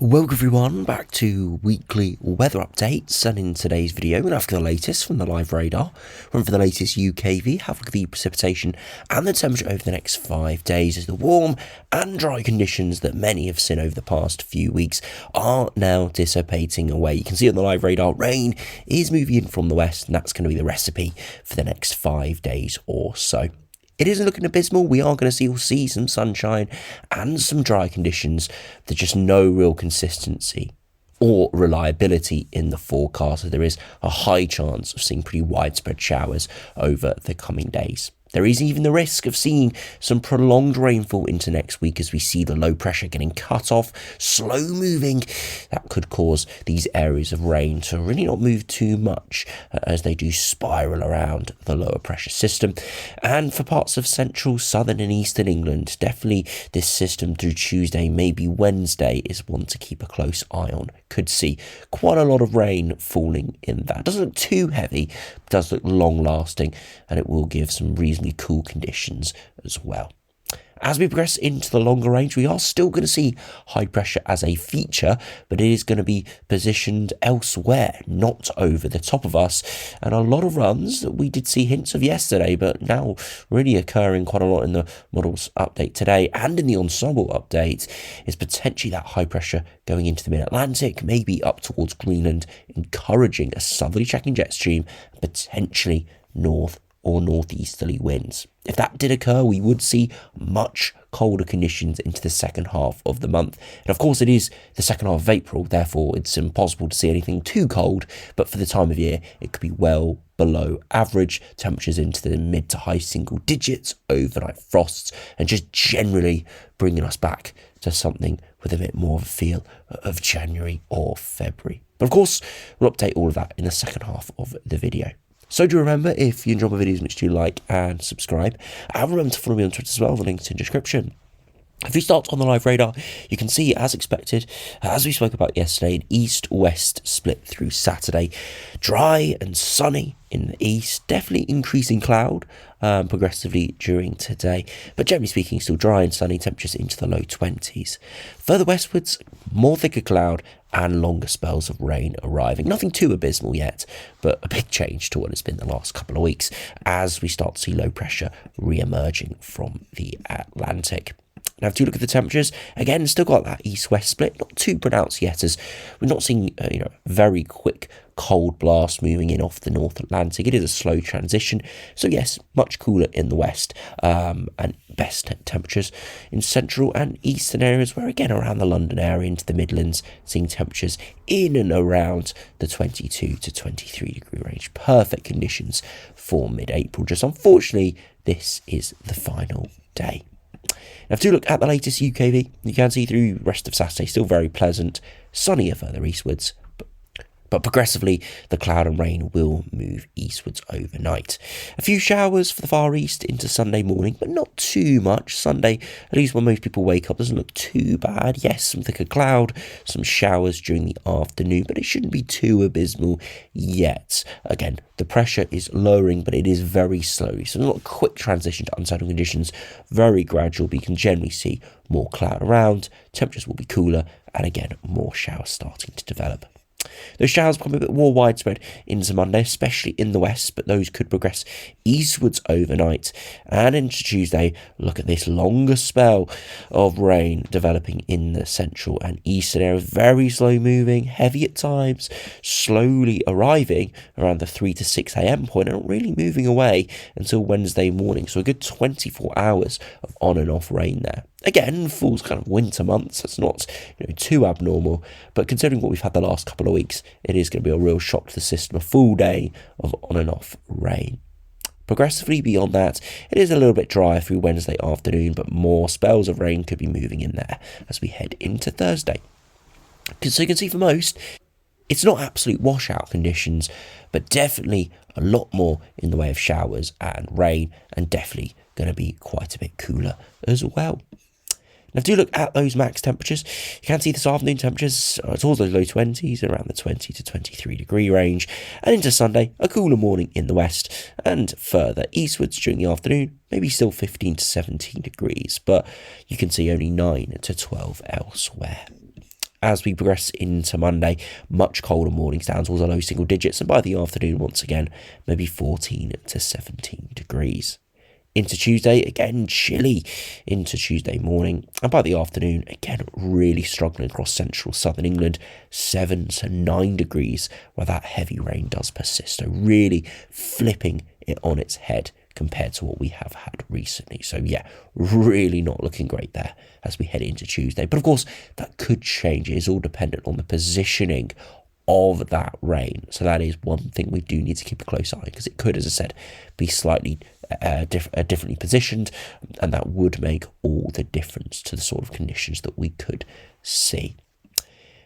Welcome everyone back to weekly weather updates, and in today's video we're going to have the latest from the live radar. We're on for the latest UKV, have a look at the precipitation and the temperature over the next 5 days as the warm and dry conditions that many have seen over the past few weeks are now dissipating away. You can see on the live radar rain is moving in from the west, and that's going to be the recipe for the next 5 days or so. It isn't looking abysmal. We are going to see some sunshine and some dry conditions. There's just no real consistency or reliability in the forecast. There is a high chance of seeing pretty widespread showers over the coming days. There is even the risk of seeing some prolonged rainfall into next week as we see the low pressure getting cut off, slow moving. That could cause these areas of rain to really not move too much as they do spiral around the lower pressure system. And for parts of central, southern and eastern England, definitely this system through Tuesday, maybe Wednesday, is one to keep a close eye on. Could see quite a lot of rain falling in that. Doesn't look too heavy, but does look long lasting, and it will give some reasonably cool conditions as well. As we progress into the longer range, we are still going to see high pressure as a feature, but it is going to be positioned elsewhere, not over the top of us. And a lot of runs that we did see hints of yesterday, but now really occurring quite a lot in the models update today and in the ensemble update, is potentially that high pressure going into the mid-Atlantic, maybe up towards Greenland, encouraging a southerly checking jet stream, potentially north or northeasterly winds. If that did occur, we would see much colder conditions into the second half of the month. And of course, it is the second half of April, therefore it's impossible to see anything too cold, but for the time of year, it could be well below average temperatures into the mid to high single digits, overnight frosts, and just generally bringing us back to something with a bit more of a feel of January or February. But of course, we'll update all of that in the second half of the video. So do remember, if you enjoy my videos, make sure you like and subscribe. And remember to follow me on Twitter as well, the link's in the description. If we start on the live radar, you can see, as expected, as we spoke about yesterday, an east-west split through Saturday. Dry and sunny in the east, definitely increasing cloud progressively during today. But generally speaking, still dry and sunny, temperatures into the low 20s. Further westwards, more thicker cloud and longer spells of rain arriving. Nothing too abysmal yet, but a big change to what has been the last couple of weeks as we start to see low pressure re-emerging from the Atlantic. Now, if you look at the temperatures, again, still got that east-west split, not too pronounced yet, as we're not seeing very quick cold blast moving in off the North Atlantic. It is a slow transition, so yes, much cooler in the west, and best temperatures in central and eastern areas, where again around the London area into the Midlands, seeing temperatures in and around the 22 to 23 degree range. Perfect conditions for mid-April. Just unfortunately, this is the final day. Now, if you look at the latest UKV, you can see through the rest of Saturday, still very pleasant, sunnier further eastwards, but progressively the cloud and rain will move eastwards overnight. A few showers for the far east into Sunday morning, but not too much. Sunday, at least when most people wake up, doesn't look too bad. Yes, some thicker cloud, some showers during the afternoon, but it shouldn't be too abysmal yet. Again, the pressure is lowering, but it is very slow. So not a quick transition to unsettled conditions, very gradual, but you can generally see more cloud around, temperatures will be cooler, and again, more showers starting to develop. Those showers become a bit more widespread into Monday, especially in the west, but those could progress eastwards overnight. And into Tuesday, look at this longer spell of rain developing in the central and eastern areas. Very slow moving, heavy at times, slowly arriving around the 3 to 6 a.m. point and not really moving away until Wednesday morning. So a good 24 hours of on and off rain there. Again, falls kind of winter months. It's not too abnormal, but considering what we've had the last couple of weeks, it is going to be a real shock to the system. A full day of on and off rain. Progressively beyond that, it is a little bit drier through Wednesday afternoon, but more spells of rain could be moving in there as we head into Thursday. So you can see for most, it's not absolute washout conditions, but definitely a lot more in the way of showers and rain, and definitely going to be quite a bit cooler as well. Now, if you look at those max temperatures, you can see this afternoon temperatures towards those low 20s, around the 20 to 23 degree range. And into Sunday, a cooler morning in the west, and further eastwards during the afternoon, maybe still 15 to 17 degrees, but you can see only 9 to 12 elsewhere. as we progress into Monday, much colder mornings down towards the low single digits, and by the afternoon, once again, maybe 14 to 17 degrees. Into Tuesday, again, chilly into Tuesday morning, and by the afternoon, again, really struggling across central southern England, 7 to 9 degrees, where that heavy rain does persist. So really flipping it on its head compared to what we have had recently. So yeah, really not looking great there as we head into Tuesday. But of course, that could change. It is all dependent on the positioning of that rain. So that is one thing we do need to keep a close eye, because it could, as I said, be slightly differently positioned, and that would make all the difference to the sort of conditions that we could see.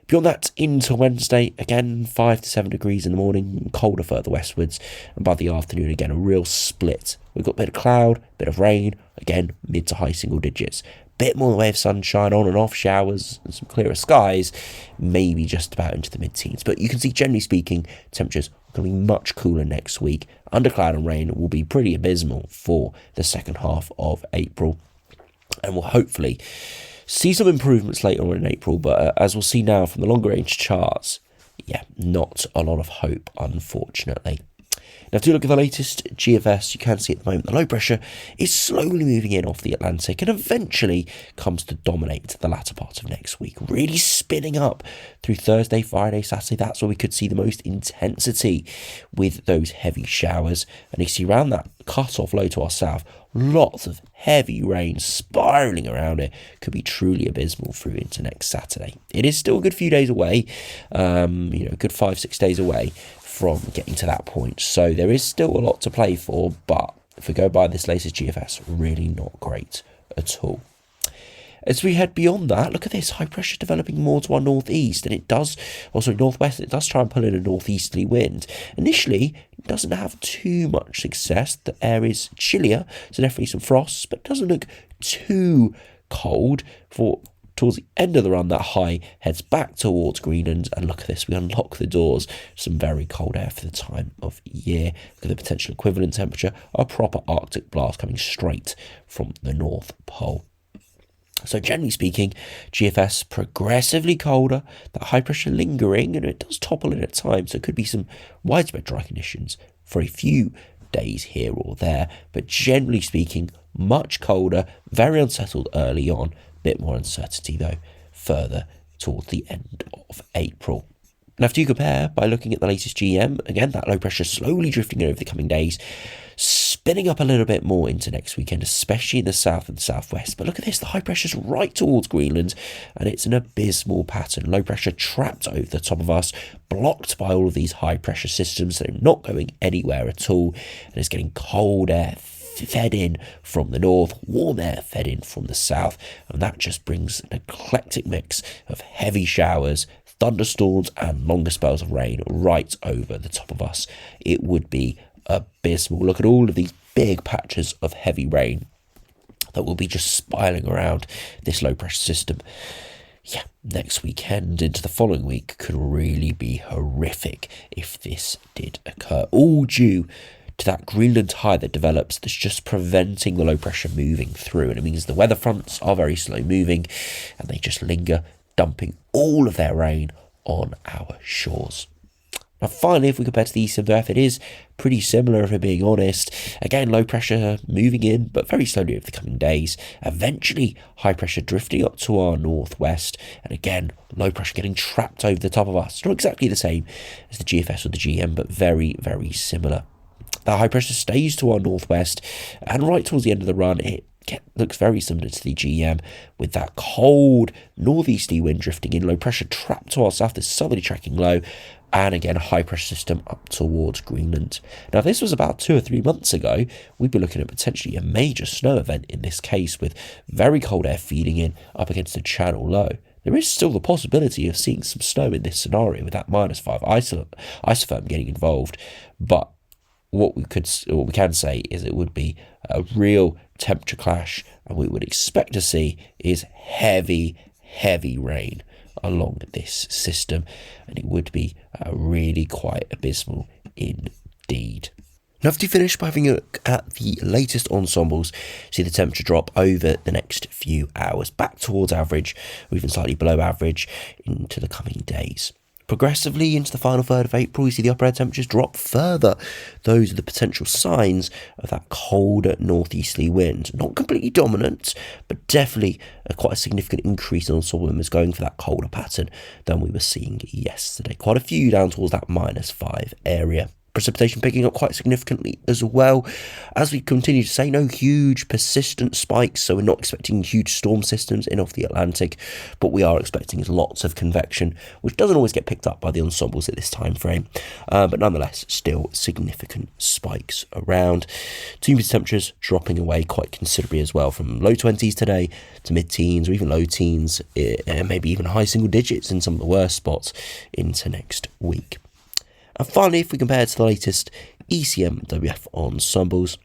Beyond that, into Wednesday, again, 5 to 7 degrees in the morning, colder further westwards, and by the afternoon, again, a real split. We've got a bit of cloud, a bit of rain, again, mid to high single digits. Bit more in the way of sunshine, on and off showers, and some clearer skies, maybe just about into the mid-teens. But you can see, generally speaking, temperatures are going to be much cooler next week. Under cloud and rain will be pretty abysmal for the second half of April, and we'll hopefully see some improvements later on in April, but as we'll see now from the longer range charts, yeah, not a lot of hope, unfortunately. Now, if you look at the latest GFS, you can see at the moment the low pressure is slowly moving in off the Atlantic and eventually comes to dominate the latter part of next week, really spinning up through Thursday, Friday, Saturday. That's where we could see the most intensity with those heavy showers. And you see around that cut-off low to our south, lots of heavy rain spiralling around it. Could be truly abysmal through into next Saturday. It is still a good few days away, a good 5-6 days away from getting to that point. So there is still a lot to play for, but if we go by this latest GFS, really not great at all. As we head beyond that, look at this, high pressure developing more to our northeast, and northwest, it does try and pull in a northeasterly wind. Initially, it doesn't have too much success. The air is chillier, so definitely some frosts, but it doesn't look too cold. Towards the end of the run, that high heads back towards Greenland, and look at this, we unlock the doors. Some very cold air for the time of year. Look at the potential equivalent temperature, a proper Arctic blast coming straight from the North Pole. So generally speaking, GFS progressively colder, that high pressure lingering, and it does topple in at times, so it could be some widespread dry conditions for a few days here or there, but generally speaking, much colder, very unsettled early on. Bit more uncertainty though further towards the end of April. And after you compare by looking at the latest GM, again that low pressure slowly drifting over the coming days, spinning up a little bit more into next weekend, especially in the south and southwest. But look at this, the high pressure's right towards Greenland, and it's an abysmal pattern. Low pressure trapped over the top of us, blocked by all of these high pressure systems. They're not going anywhere at all, and it's getting cold air fed in from the north, warm air fed in from the south, and that just brings an eclectic mix of heavy showers, thunderstorms and longer spells of rain right over the top of us. It would be abysmal. Look at all of these big patches of heavy rain that will be just spiraling around this low pressure system. Yeah, next weekend into the following week could really be horrific if this did occur, all due to that Greenland high that develops that's just preventing the low pressure moving through. And it means the weather fronts are very slow moving and they just linger, dumping all of their rain on our shores. Now finally, if we compare to the east of the Earth, it is pretty similar if we're being honest. Again, low pressure moving in, but very slowly over the coming days. Eventually, high pressure drifting up to our northwest. And again, low pressure getting trapped over the top of us. Not exactly the same as the GFS or the GM, but very, very similar. That high pressure stays to our northwest, and right towards the end of the run, it looks very similar to the GM, with that cold northeasterly wind drifting in, low pressure trapped to our south, this southerly tracking low, and again a high pressure system up towards Greenland. Now, if this was about 2 or 3 months ago, we'd be looking at potentially a major snow event in this case, with very cold air feeding in up against the channel low. There is still the possibility of seeing some snow in this scenario with that -5 isotherm getting involved, but what we can say is it would be a real temperature clash, and we would expect to see is heavy rain along this system, and it would be really quite abysmal indeed. Now, to finish by having a look at the latest ensembles, see the temperature drop over the next few hours, back towards average, or even slightly below average into the coming days. Progressively into the final third of April, we see the upper air temperatures drop further. Those are the potential signs of that cold northeasterly wind. Not completely dominant, but definitely quite a significant increase in ensemble members going for that colder pattern than we were seeing yesterday. Quite a few down towards that -5 area. Precipitation picking up quite significantly as well. As we continue to say, no huge persistent spikes, so we're not expecting huge storm systems in off the Atlantic, but we are expecting lots of convection, which doesn't always get picked up by the ensembles at this time frame, but nonetheless still significant spikes around. Humidity temperatures dropping away quite considerably as well, from low 20s today to mid-teens or even low teens, maybe even high single digits in some of the worst spots into next week. And finally, if we compare to the latest ECMWF ensembles,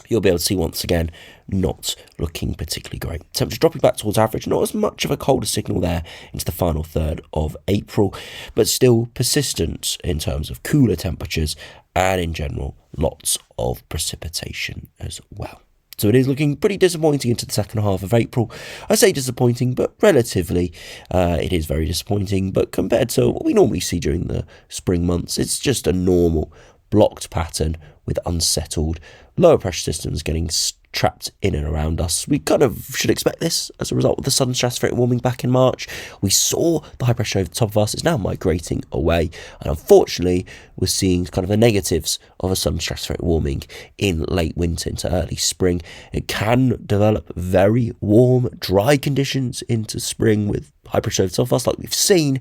you'll be able to see once again not looking particularly great. Temperature dropping back towards average, not as much of a colder signal there into the final third of April, but still persistent in terms of cooler temperatures and in general lots of precipitation as well. So it is looking pretty disappointing into the second half of April. I say disappointing, but relatively, it is very disappointing. But compared to what we normally see during the spring months, it's just a normal blocked pattern with unsettled lower pressure systems getting trapped in and around us. We kind of should expect this as a result of the sudden stratospheric warming back in March. We saw the high pressure over the top of us. It's now migrating away. And unfortunately, we're seeing kind of the negatives of a sudden stratospheric warming in late winter into early spring. It can develop very warm, dry conditions into spring with high pressure over the top of us like we've seen.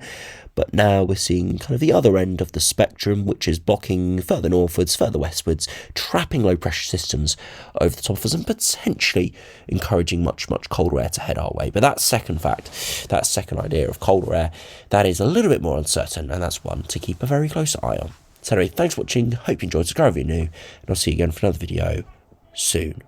But now we're seeing kind of the other end of the spectrum, which is blocking further northwards, further westwards, trapping low pressure systems over the top of us and potentially encouraging much, much colder air to head our way. But that second fact, that second idea of colder air, that is a little bit more uncertain, and that's one to keep a very close eye on. So anyway, thanks for watching. Hope you enjoyed. Subscribe if you're new, and I'll see you again for another video soon.